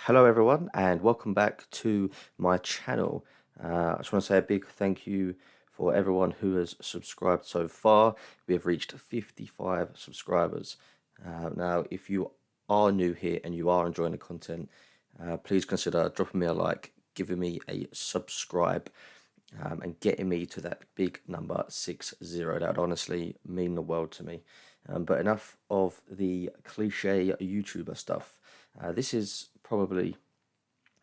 Hello everyone and welcome back to my channel. I just want to say a big thank you for everyone who has subscribed so far. We have reached 55 subscribers. Now if you are new here and you are enjoying the content, please consider dropping me a like, giving me a subscribe, and getting me to that big number 60. That would honestly mean the world to me. But enough of the cliche YouTuber stuff. This is probably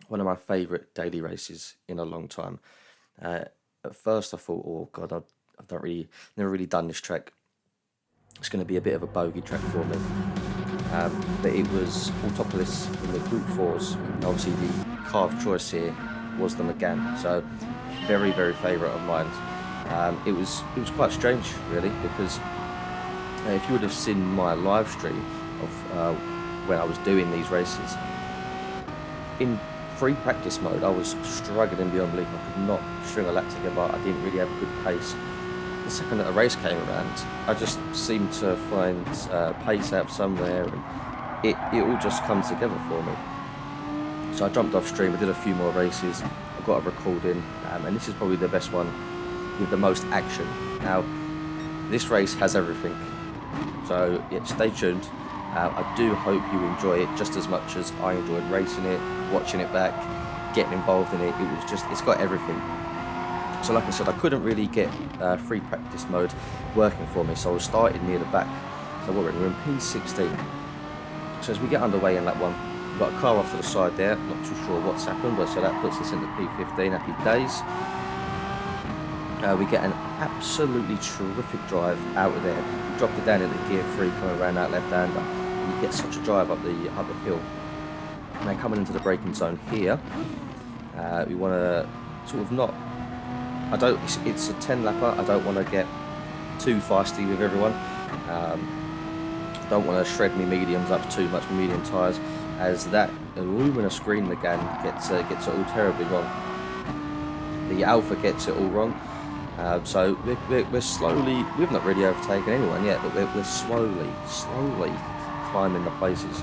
one of my favourite daily races in a long time. At first I thought, oh god, I've never really done this track. It's going to be a bit of a bogey track for me. But it was Autopolis in the Group 4s. Obviously the car of choice here was the Megane, so very favourite of mine. It was quite strange really, because if you would have seen my live stream of when I was doing these races, in free practice mode I was struggling beyond belief. I could not string a lap together. I didn't really have a good pace. The second that a race came around, I just seemed to find pace out somewhere, and it all just comes together for me. So I jumped off stream, I did a few more races, I got a recording, and this is probably the best one with the most action. Now this race has everything, so yeah, stay tuned. I do hope you enjoy it just as much as I enjoyed racing it, watching it back, getting involved in it. It's got everything. So like I said, I couldn't really get free practice mode working for me, so I was starting near the back. So we're in P16. So as we get underway in lap 1, we've got a car off to the side there, not too sure what's happened, but so that puts us into P15, happy days. We get an absolutely terrific drive out of there. We dropped it down into gear 3 coming around that left-hander, and you get such a drive up the hill. Now coming into the braking zone here, we want to sort of not, it's a 10 lapper, I don't want to get too feisty with everyone. Don't want to shred me mediums up too much, medium tyres, as that luminous green Megane gets it all terribly wrong. The Alpha gets it all wrong. So we're slowly, we've not really overtaken anyone yet, but we're slowly climbing the places.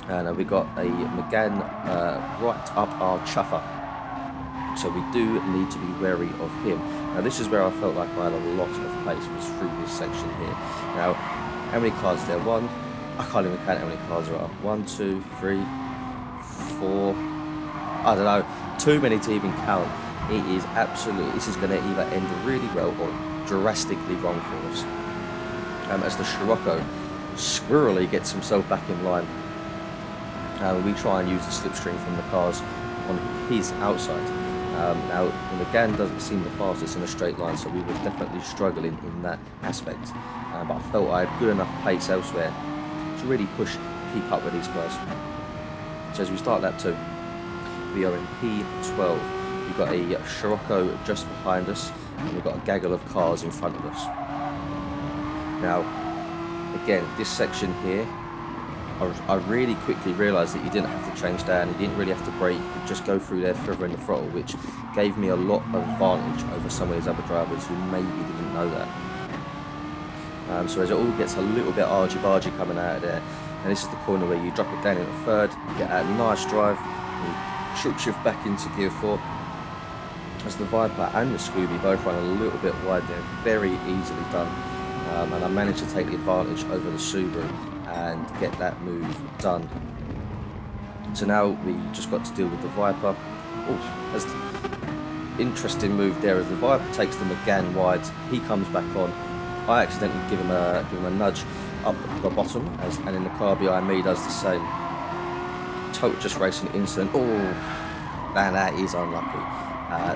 And we got a Megane right up our chuffer, so we do need to be wary of him. Now this is where I felt like I had a lot of pace, was through this section here. Now how many cars is there? One, I can't even count how many cars there are. 1, 2, 3, 4, I don't know, too many to even count. It is absolutely, this is going to either end really well or drastically wrong for us. As the Scirocco squirrely gets himself back in line, we try and use the slipstream from the cars on his outside. Now the Megane doesn't seem the fastest in a straight line, so we were definitely struggling in that aspect. But I felt I had good enough pace elsewhere to really keep up with these guys. So as we start lap 2, we are in P12. We've got a Scirocco just behind us, and we've got a gaggle of cars in front of us. Now, again, this section here, I really quickly realised that you didn't have to change down, you didn't really have to brake, you could just go through there further in the throttle, which gave me a lot of advantage over some of these other drivers who maybe didn't know that. So as it all gets a little bit argy-bargy coming out of there, and this is the corner where you drop it down into third, you get a nice drive, you short shift back into gear 4, as the Viper and the Scooby both run a little bit wide there, very easily done. And I managed to take the advantage over the Subaru and get that move done. So now we just got to deal with the Viper. Oh, that's the interesting move there, as the Viper takes the Megane wide, he comes back on. I accidentally give him a nudge up the bottom, and then the car behind me does the same. Total just racing incident. Oh, man, that is unlucky.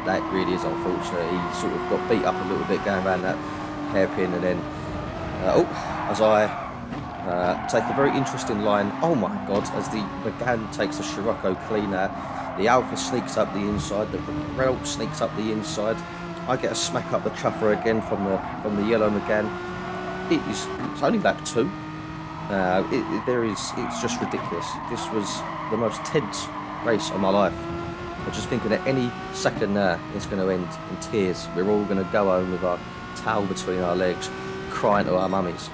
That really is unfortunate. He sort of got beat up a little bit going around that hairpin, and then as I take a very interesting line, oh my god, as the Megane takes the Scirocco clean out, the Alpha sneaks up the inside, the Rel sneaks up the inside, I get a smack up the chuffer again from the yellow Megane. It's only lap 2. It's just ridiculous. This was the most tense race of my life. I'm just thinking that any second now it's going to end in tears. We're all going to go home with our towel between our legs, crying to our mummies.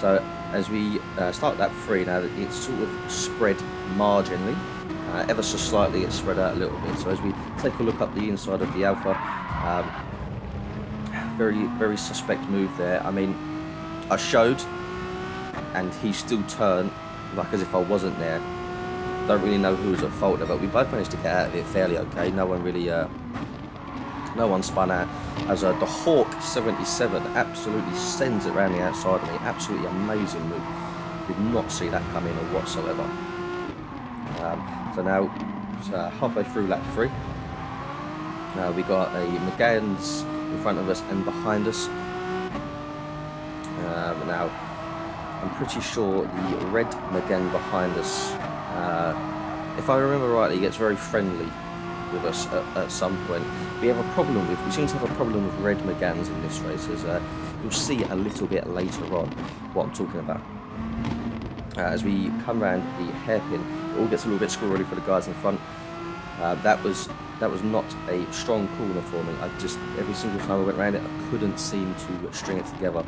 So as we start lap 3 now, it's sort of spread marginally, ever so slightly it's spread out a little bit. So as we take a look up the inside of the Alpha, very suspect move there. I mean, I showed and he still turned like as if I wasn't there. Don't really know who was at fault there, but we both managed to get out of it fairly okay. No one really no one spun out, as the Hawk 77 absolutely sends it around the outside of me. Absolutely amazing move. Did not see that coming or whatsoever. So now it's halfway through lap 3. We got a Megane's in front of us and behind us. Now I'm pretty sure the red Megane behind us, if I remember rightly, gets very friendly with us at some point. We seem to have a problem with red Meganes in this race, as you'll see a little bit later on what I'm talking about. As we come around the hairpin, it all gets a little bit squirrely for the guys in front. That was not a strong corner for me. Every single time I went around it, I couldn't seem to string it together.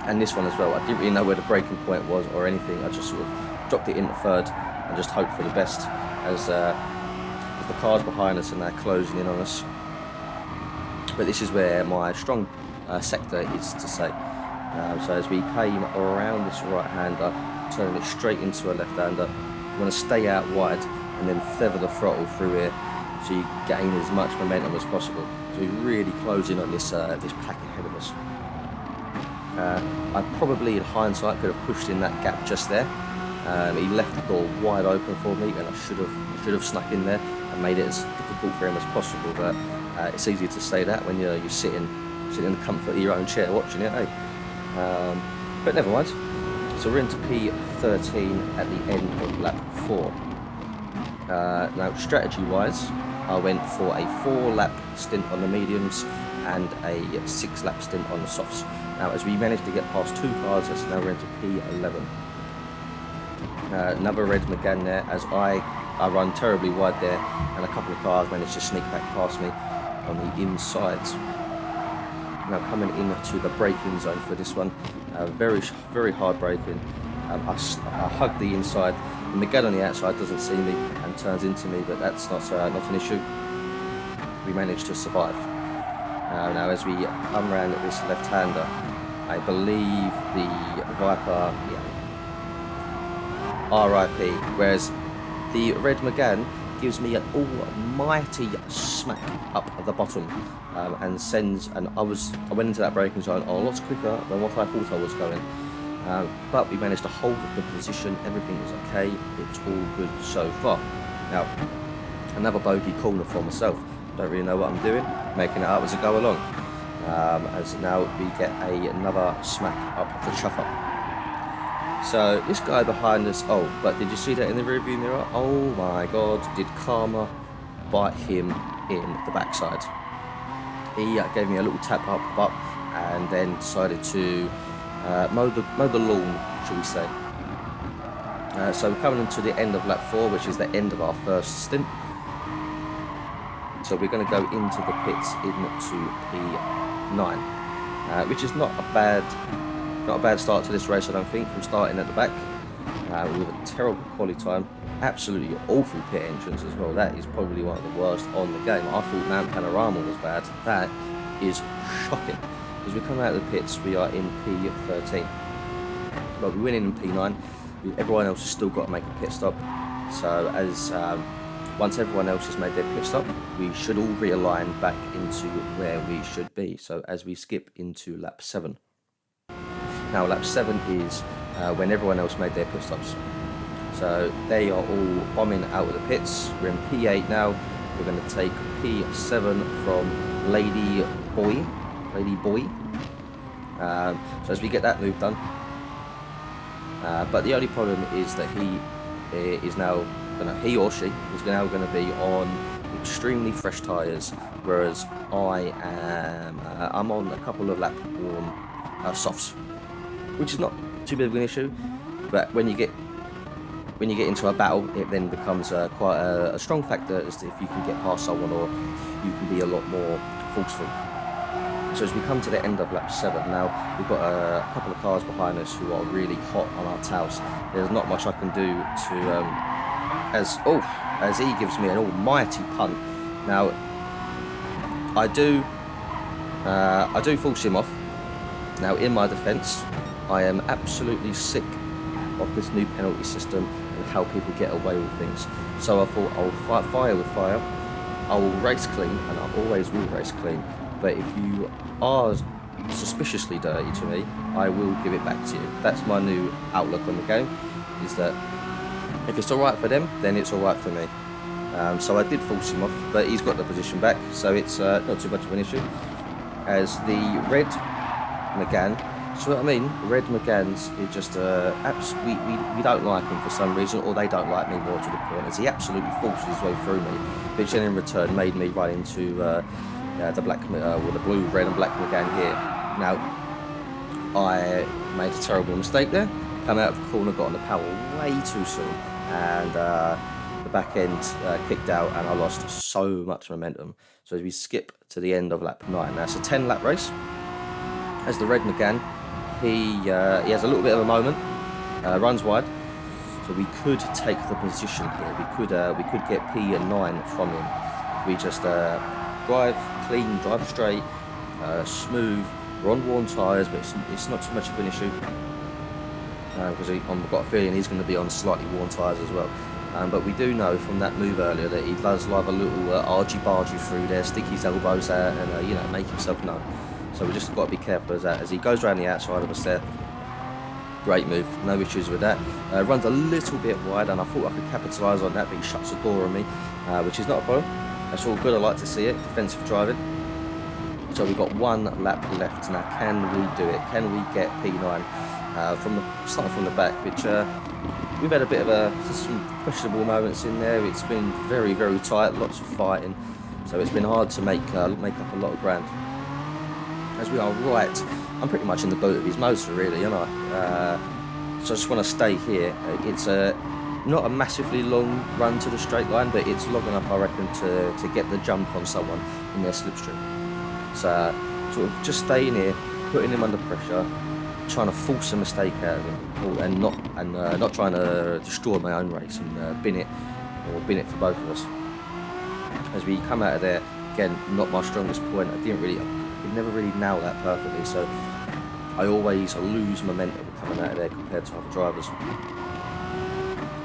And this one as well, I didn't really know where the breaking point was or anything. I just sort of dropped it into third and just hoped for the best, as the cars behind us are now closing in on us. But this is where my strong sector is to say. So as we came around this right-hander, turning it straight into a left-hander, you want to stay out wide and then feather the throttle through here so you gain as much momentum as possible. So we really close in on this this pack ahead of us. I probably, in hindsight, could have pushed in that gap just there. He left the door wide open for me, and I should have snuck in there and made it as difficult for him as possible. But it's easy to say that when you're sitting in the comfort of your own chair watching it, eh? But never mind. So we're into P13 at the end of lap 4. Now, strategy-wise, I went for a 4-lap stint on the mediums and a 6-lap stint on the softs. Now, as we managed to get past 2 cars, so now we're into P11. Another red Megane there, as I run terribly wide there, and a couple of cars managed to sneak back past me on the inside. Now coming into the braking zone for this one, very hard braking. I hug the inside. The Megane on the outside doesn't see me and turns into me, but that's not an issue. We managed to survive. Now as we come around at this left-hander, I believe the Viper, RIP, whereas the red Megane gives me an almighty smack up at the bottom and sends, and I went into that braking zone a lot quicker than what I thought I was going. But we managed to hold the position, everything was okay, it's all good so far. Now, another bogey corner for myself. Don't really know what I'm doing, making it up as I go along. As now we get another smack up the chuffer. So this guy behind us, but did you see that in the rearview mirror? Oh my god, did karma bite him in the backside. He gave me a little tap up and then decided to mow the lawn, shall we say. So we're coming into the end of lap 4, which is the end of our first stint. So we're going to go into the pits into P9, which is not a bad start to this race, I don't think, from starting at the back with a terrible quality time. Absolutely awful pit entrance as well. That is probably one of the worst on the game. I thought Mount Panorama was bad. That is shocking. As we come out of the pits, we are in P13. But we went in P9. Everyone else has still got to make a pit stop. So as once everyone else has made their pit stop, we should all realign back into where we should be. So as we skip into lap 7. Now lap 7 is when everyone else made their pit stops. So they are all bombing out of the pits. We're in P8 now. We're going to take P7 from Lady Boy. So as we get that move done. But the only problem is that he or she is now going to be on extremely fresh tyres, whereas I'm on a couple of lap warm softs, which is not too big of an issue. But when you get into a battle, it then becomes quite a strong factor as to if you can get past someone or you can be a lot more forceful. So as we come to the end of lap 7 now, we've got a couple of cars behind us who are really hot on our tails. There's not much I can do to, as he gives me an almighty punt. Now, I do force him off. Now, in my defence, I am absolutely sick of this new penalty system and how people get away with things. So I thought I'll fight fire with fire. I will race clean, and I always will race clean. But if you are suspiciously dirty to me, I will give it back to you. That's my new outlook on the game, is that if it's alright for them, then it's alright for me. So I did force him off, but he's got the position back, so it's not too much of an issue. As the red Megane, so what I mean, red Meganes is just we don't like him for some reason, or they don't like me more to the point, as he absolutely forces his way through me, which then in return made me run into the blue, red and black Megane here. Now, I made a terrible mistake there, come out of the corner, got on the power way too soon, and the back end kicked out, and I lost so much momentum. So as we skip to the end of lap 9, now it's a 10 lap race. As the red Megane, he has a little bit of a moment, runs wide, so we could take the position here. We could get P9 from him. We just drive clean, drive straight, smooth. We're on worn tyres, but it's not too much of an issue, because I've got a feeling he's going to be on slightly worn tyres as well. But we do know from that move earlier that he does love a little argy-bargy through there, stick his elbows out, and make himself known. So we just got to be careful of that as he goes around the outside of us there. Great move, no issues with that. Runs a little bit wide, and I thought I could capitalise on that, but he shuts the door on me, which is not a problem. That's all good, I like to see it, defensive driving. So we've got one lap left now. Can we do it? Can we get P9 starting from the back, which we've had a bit of some questionable moments in there. It's been very, very tight, lots of fighting, so it's been hard to make up a lot of ground. As we are right, I'm pretty much in the boot of his motor, really, aren't I? So I just want to stay here. It's not a massively long run to the straight line, but it's long enough, I reckon, to get the jump on someone in their slipstream. So sort of just staying here, putting him under pressure, trying to force a mistake out of him, and not trying to destroy my own race and bin it for both of us. As we come out of there, again, not my strongest point. I could never really nail that perfectly, so I always lose momentum coming out of there compared to other drivers.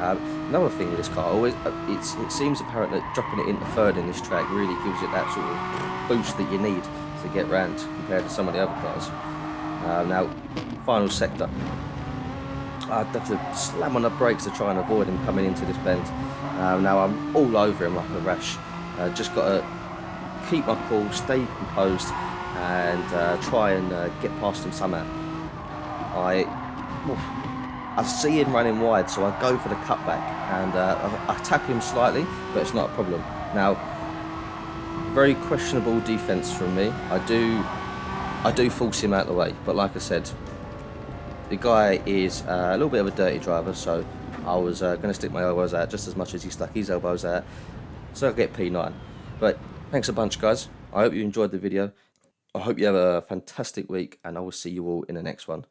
Another thing with this car, it seems apparent that dropping it into third in this track really gives it that sort of boost that you need to get round compared to some of the other cars. Now, final sector. I'd have to slam on the brakes to try and avoid him coming into this bend. Now I'm all over him like a rash. Just got to keep my cool, stay composed, and try and get past him somehow. I see him running wide, so I go for the cutback, and I tap him slightly, but it's not a problem. Now, very questionable defence from me. I do force him out of the way, but like I said, the guy is a little bit of a dirty driver, so I was going to stick my elbows out just as much as he stuck his elbows out, so I get P9. But thanks a bunch, guys. I hope you enjoyed the video. I hope you have a fantastic week, and I will see you all in the next one.